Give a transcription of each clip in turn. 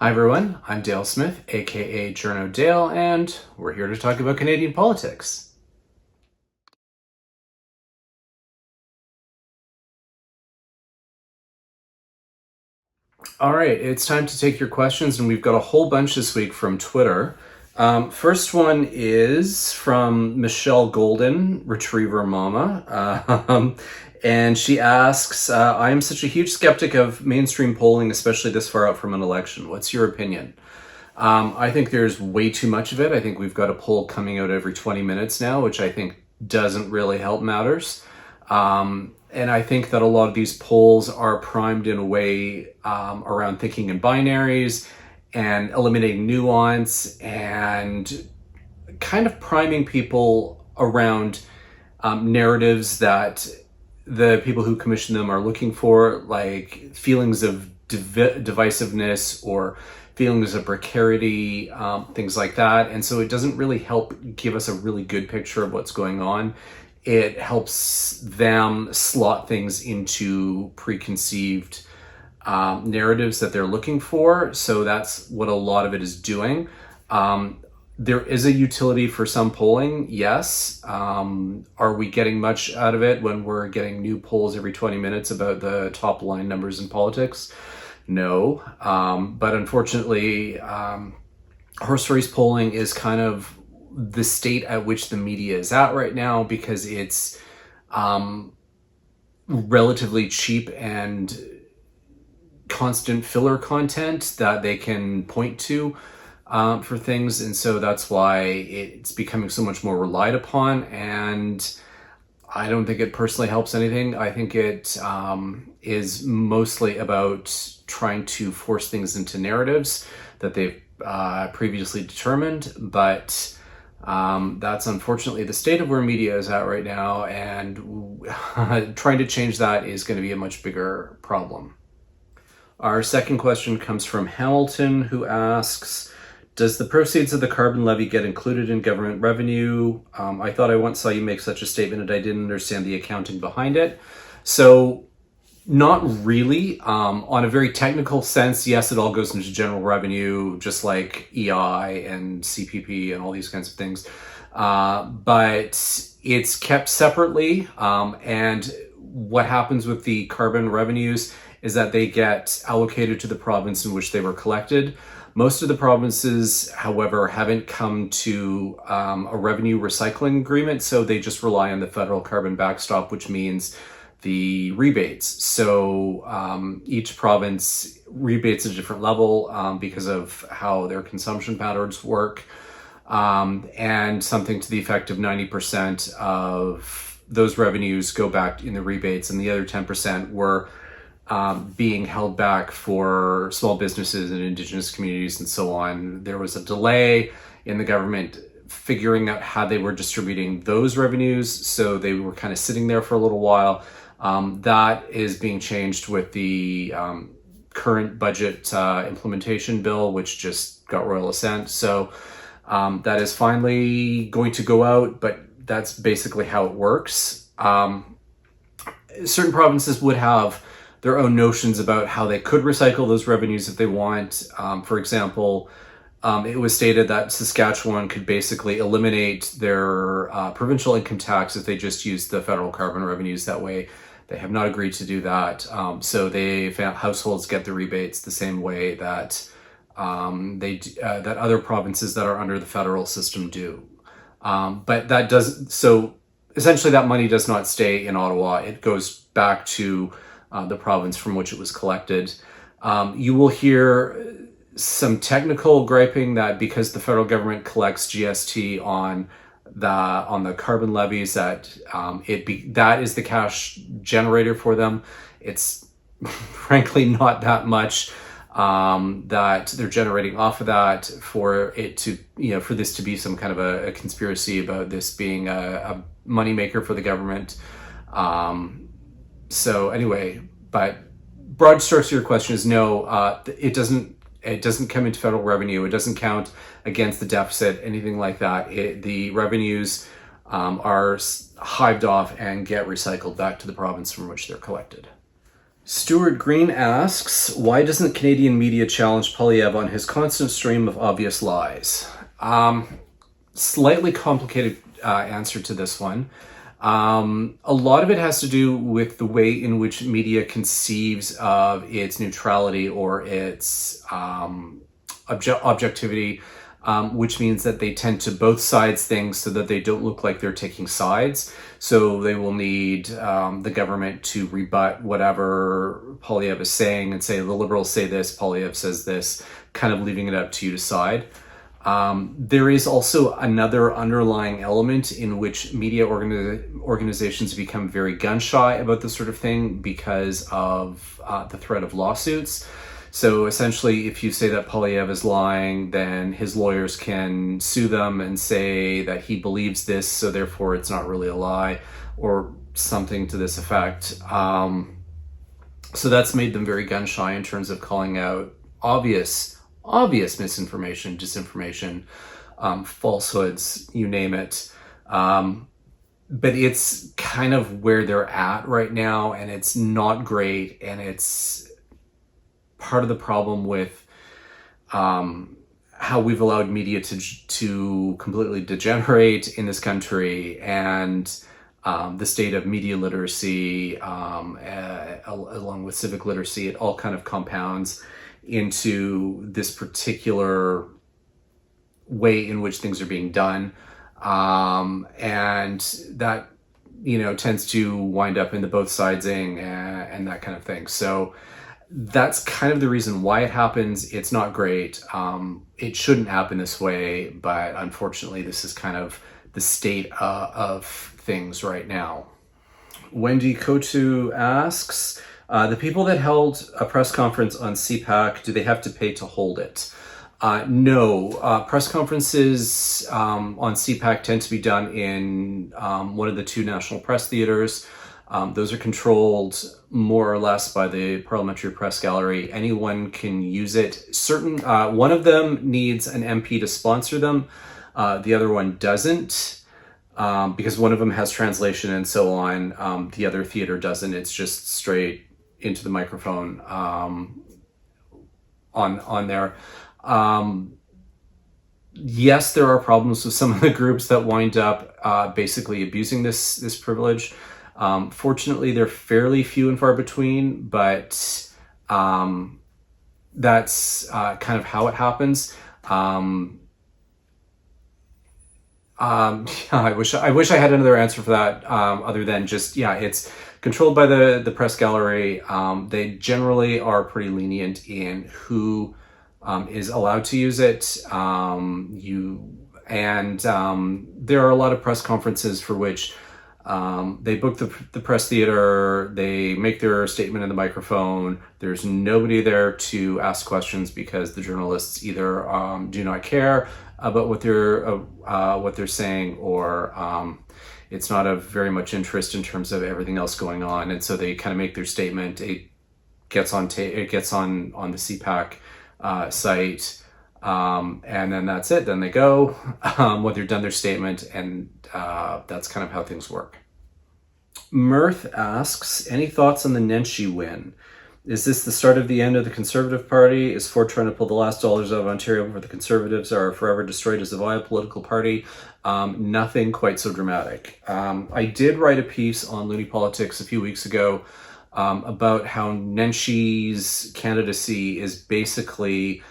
Hi everyone, I'm Dale Smith, aka Journo Dale, and we're here to talk about Canadian politics. All right, it's time to take your questions, and we've got a whole bunch this week from Twitter. First one is from Michelle Golden, Retriever Mama. And she asks, I am such a huge skeptic of mainstream polling, especially this far out from an election. What's your opinion? I think there's way too much of it. I think we've got a poll coming out every 20 minutes now, which I think doesn't really help matters. And I think that a lot of these polls are primed in a way around thinking in binaries and eliminating nuance and kind of priming people around narratives that the people who commission them are looking for, like feelings of divisiveness or feelings of precarity, things like that. And so it doesn't really help give us a really good picture of what's going on. It helps them slot things into preconceived narratives that they're looking for. So that's what a lot of it is doing. There is a utility for some polling, yes. Are we getting much out of it when we're getting new polls every 20 minutes about the top line numbers in politics? No. But unfortunately, horse race polling is kind of the state at which the media is at right now, because it's relatively cheap and constant filler content that they can point to for things. And so that's why it's becoming so much more relied upon. And I don't think it personally helps anything. I think it is mostly about trying to force things into narratives that they've previously determined. But that's unfortunately the state of where media is at right now. And trying to change that is going to be a much bigger problem. Our second question comes from Hamilton, who asks, does the proceeds of the carbon levy get included in government revenue? I thought I once saw you make such a statement and I didn't understand the accounting behind it. So not really. On a very technical sense, yes, it all goes into general revenue, just like EI and CPP and all these kinds of things. But it's kept separately. And what happens with the carbon revenues is that they get allocated to the province in which they were collected. Most of the provinces, however, haven't come to a revenue recycling agreement, so they just rely on the federal carbon backstop, which means the rebates. So each province rebates at a different level because of how their consumption patterns work, and something to the effect of 90% of those revenues go back in the rebates, and the other 10% were being held back for small businesses and Indigenous communities and so on. There was a delay in the government figuring out how they were distributing those revenues, so they were kind of sitting there for a little while. That is being changed with the current budget implementation bill, which just got royal assent. So that is finally going to go out, but that's basically how it works. Certain provinces would have their own notions about how they could recycle those revenues if they want. For example, it was stated that Saskatchewan could basically eliminate their provincial income tax if they just used the federal carbon revenues that way. They have not agreed to do that. So households get the rebates the same way that that other provinces that are under the federal system do. But that doesn't. So essentially, that money does not stay in Ottawa. It goes back to the province from which it was collected. You will hear some technical griping that because the federal government collects GST on the carbon levies, that that is the cash generator for them. It's frankly not that much that they're generating off of that for it to, for this to be some kind of a conspiracy about this being a moneymaker for the government. So anyway, but broad strokes of your question is no, it doesn't come into federal revenue. It doesn't count against the deficit, anything like that. The revenues are hived off and get recycled back to the province from which they're collected. Stuart Green asks, why doesn't Canadian media challenge Poilievre on his constant stream of obvious lies? Slightly complicated answer to this one. A lot of it has to do with the way in which media conceives of its neutrality or its objectivity, which means that they tend to both sides things so that they don't look like they're taking sides. So they will need the government to rebut whatever Poilievre is saying and say the Liberals say this, Poilievre says this, kind of leaving it up to you to decide. There is also another underlying element in which media organizations become very gun shy about this sort of thing because of the threat of lawsuits. So essentially, if you say that Poilievre is lying, then his lawyers can sue them and say that he believes this, so therefore it's not really a lie, or something to this effect. So that's made them very gun shy in terms of calling out obvious misinformation, disinformation, falsehoods, you name it. But it's kind of where they're at right now, and it's not great, and it's part of the problem with how we've allowed media to completely degenerate in this country, and the state of media literacy, along with civic literacy, it all kind of compounds into this particular way in which things are being done. And that, tends to wind up in the both sidesing and that kind of thing. So that's kind of the reason why it happens. It's not great. It shouldn't happen this way, but unfortunately, this is kind of the state of things right now. Wendy Kotu asks, the people that held a press conference on CPAC, do they have to pay to hold it? No. Press conferences on CPAC tend to be done in one of the two national press theaters. Those are controlled more or less by the Parliamentary Press Gallery. Anyone can use it. One of them needs an MP to sponsor them. The other one doesn't, because one of them has translation and so on. The other theater doesn't. It's just straight into the microphone on there. Yes, there are problems with some of the groups that wind up basically abusing this privilege. Fortunately, they're fairly few and far between, but that's kind of how it happens. I wish I had another answer for that, other than just, it's controlled by the press gallery. They generally are pretty lenient in who is allowed to use it. There are a lot of press conferences for which they book the press theater, they make their statement in the microphone. There's nobody there to ask questions because the journalists either do not care about what they're saying, or it's not of very much interest in terms of everything else going on, and so they kind of make their statement. It gets on the CPAC site, and then that's it. Then they go when they're done their statement, and that's kind of how things work. Mirth asks, any thoughts on the Nenshi Win? Is this the start of the end of the Conservative Party? Is Ford trying to pull the last dollars out of Ontario before the Conservatives are forever destroyed as a viable political party? Nothing quite so dramatic. I did write a piece on Loony Politics a few weeks ago about how Nenshi's candidacy is basically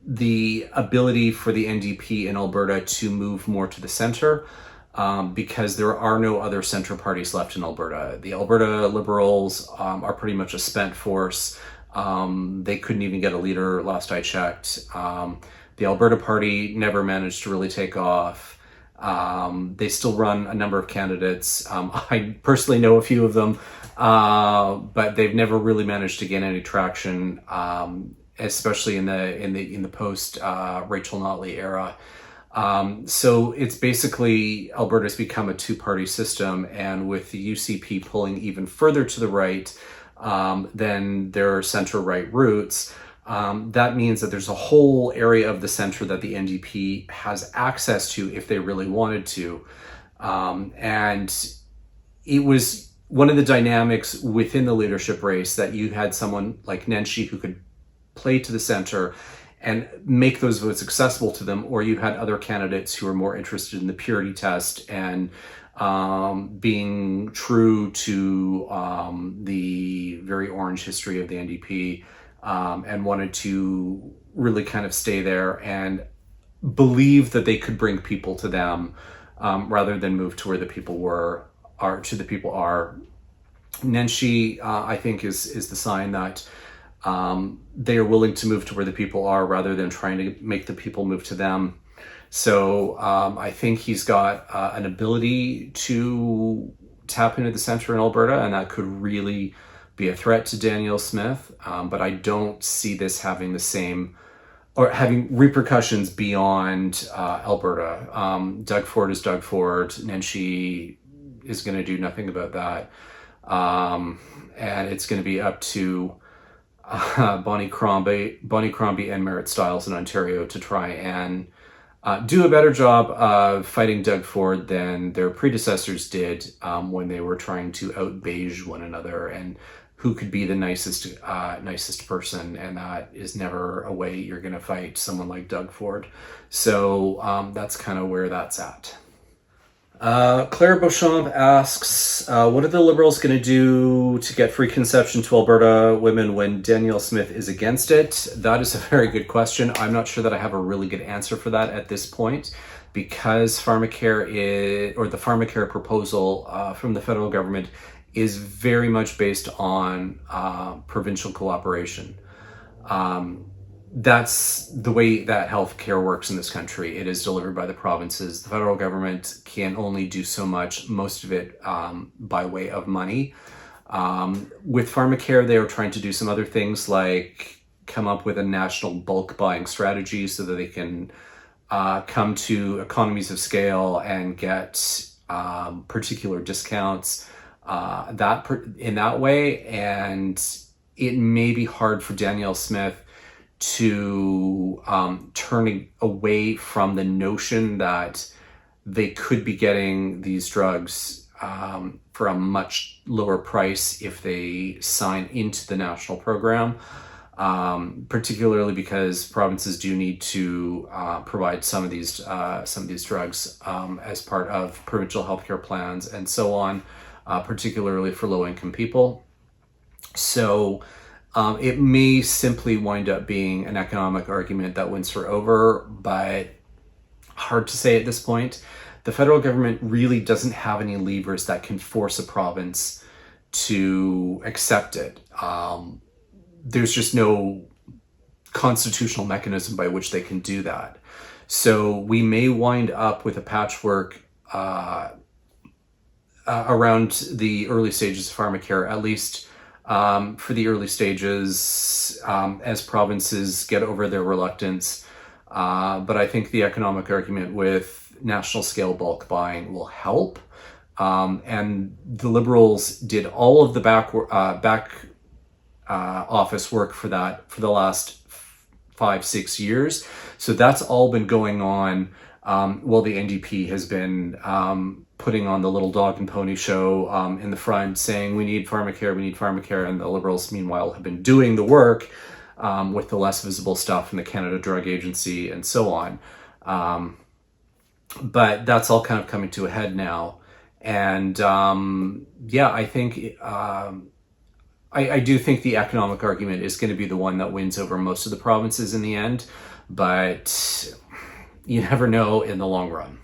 the ability for the NDP in Alberta to move more to the centre, because there are no other centre parties left in Alberta. The Alberta Liberals are pretty much a spent force. They couldn't even get a leader last I checked. The Alberta Party never managed to really take off. They still run a number of candidates. I personally know a few of them, but they've never really managed to gain any traction, especially in the post Rachel Notley era. So it's basically Alberta's become a two-party system, and with the UCP pulling even further to the right than their center-right roots, that means that there's a whole area of the center that the NDP has access to if they really wanted to. And it was one of the dynamics within the leadership race, that you had someone like Nenshi who could play to the center and make those votes accessible to them, or you had other candidates who were more interested in the purity test and being true to the very orange history of the NDP, and wanted to really kind of stay there and believe that they could bring people to them, rather than move to where the people are. Nenshi, I think, is the sign that they are willing to move to where the people are rather than trying to make the people move to them. So I think he's got an ability to tap into the center in Alberta, and that could really be a threat to Danielle Smith. But I don't see this having the same, or having repercussions beyond Alberta. Doug Ford is Doug Ford. Nenshi is going to do nothing about that. And it's going to be up to Bonnie Crombie and Merritt Stiles in Ontario to try and do a better job of fighting Doug Ford than their predecessors did, when they were trying to out-beige one another and who could be the nicest person, and that is never a way you're going to fight someone like Doug Ford. So that's kind of where that's at. Claire Beauchamp asks, what are the Liberals going to do to get free conception to Alberta women when Danielle Smith is against it? That is a very good question. I'm not sure that I have a really good answer for that at this point, because the pharmacare proposal from the federal government is very much based on provincial cooperation. That's the way that healthcare works in this country. It is delivered by the provinces. The federal government can only do so much, most of it by way of money. With pharmacare, they are trying to do some other things, like come up with a national bulk buying strategy so that they can come to economies of scale and get particular discounts in that way. And it may be hard for Danielle Smith to turn away from the notion that they could be getting these drugs for a much lower price if they sign into the national program, particularly because provinces do need to provide some of these drugs as part of provincial healthcare plans and so on, particularly for low-income people. So it may simply wind up being an economic argument that wins her over, but hard to say at this point. The federal government really doesn't have any levers that can force a province to accept it. There's just no constitutional mechanism by which they can do that. So we may wind up with a patchwork around the early stages of pharmacare, at least for the early stages, as provinces get over their reluctance. But I think the economic argument with national scale bulk buying will help. And the Liberals did all of the back office work for that for the last 5-6 years. So that's all been going on while the NDP has been putting on the little dog and pony show in the front, saying we need pharmacare, and the Liberals meanwhile have been doing the work with the less visible stuff in the Canada Drug Agency and so on. But that's all kind of coming to a head now. And I think I do think the economic argument is going to be the one that wins over most of the provinces in the end, but you never know in the long run.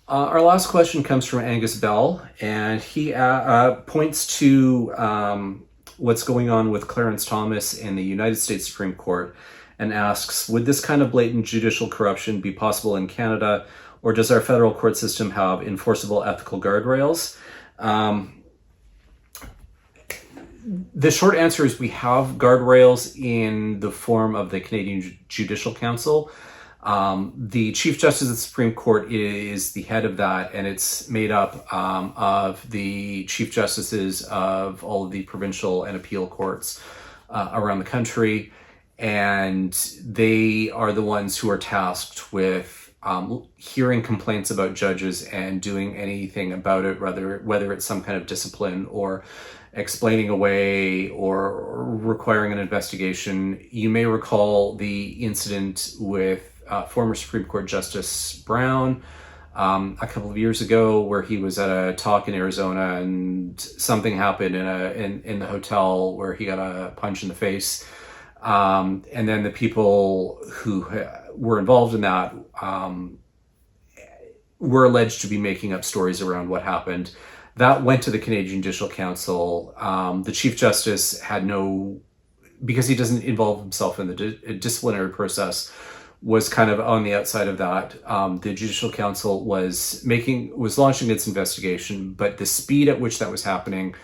Our last question comes from Angus Bell, and he points to what's going on with Clarence Thomas in the United States Supreme Court and asks, would this kind of blatant judicial corruption be possible in Canada, or does our federal court system have enforceable ethical guardrails? The short answer is we have guardrails in the form of the Canadian Judicial Council. The Chief Justice of the Supreme Court is the head of that, and it's made up of the Chief Justices of all of the provincial and appeal courts around the country, and they are the ones who are tasked with hearing complaints about judges and doing anything about it, whether it's some kind of discipline or explaining away or requiring an investigation. You may recall the incident with former Supreme Court Justice Brown a couple of years ago, where he was at a talk in Arizona and something happened in the hotel where he got a punch in the face. And then the people who were involved in that were alleged to be making up stories around what happened. That went to the Canadian Judicial Council. The Chief Justice had because he doesn't involve himself in the disciplinary process, was kind of on the outside of that. The Judicial Council was launching its investigation, but the speed at which that was happening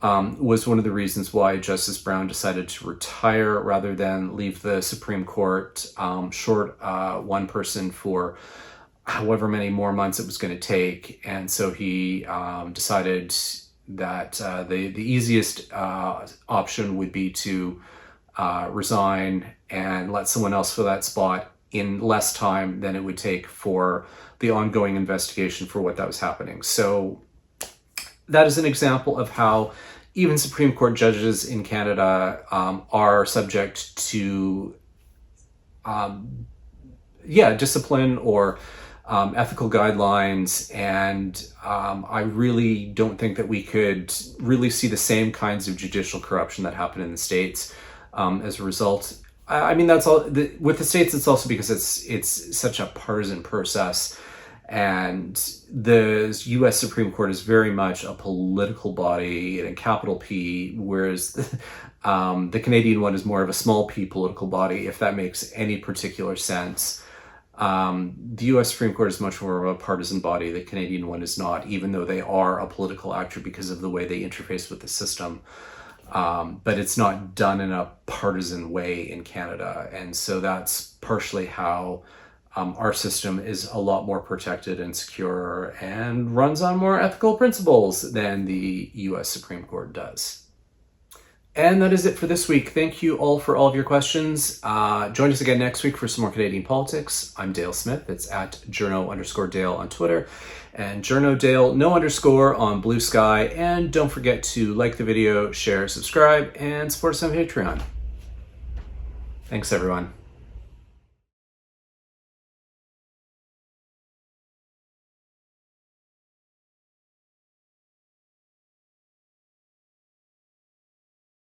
was one of the reasons why Justice Brown decided to retire rather than leave the Supreme Court short one person for however many more months it was going to take. And so he decided that the easiest option would be to resign and let someone else fill that spot in less time than it would take for the ongoing investigation for what that was happening. So that is an example of how even Supreme Court judges in Canada are subject to discipline or ethical guidelines. And I really don't think that we could really see the same kinds of judicial corruption that happen in the States as a result. I mean, that's all with the States. It's also because it's such a partisan process, and the U.S. Supreme Court is very much a political body and a capital P, whereas the Canadian one is more of a small p political body, if that makes any particular sense. The U.S. Supreme Court is much more of a partisan body. The Canadian one is not, even though they are a political actor because of the way they interface with the system. But it's not done in a partisan way in Canada. And so that's partially how our system is a lot more protected and secure and runs on more ethical principles than the U.S. Supreme Court does. And that is it for this week. Thank you all for all of your questions. Join us again next week for some more Canadian politics. I'm Dale Smith. It's at journo_Dale on Twitter, and journodale _, on Bluesky. And don't forget to like the video, share, subscribe, and support us on Patreon. Thanks, everyone.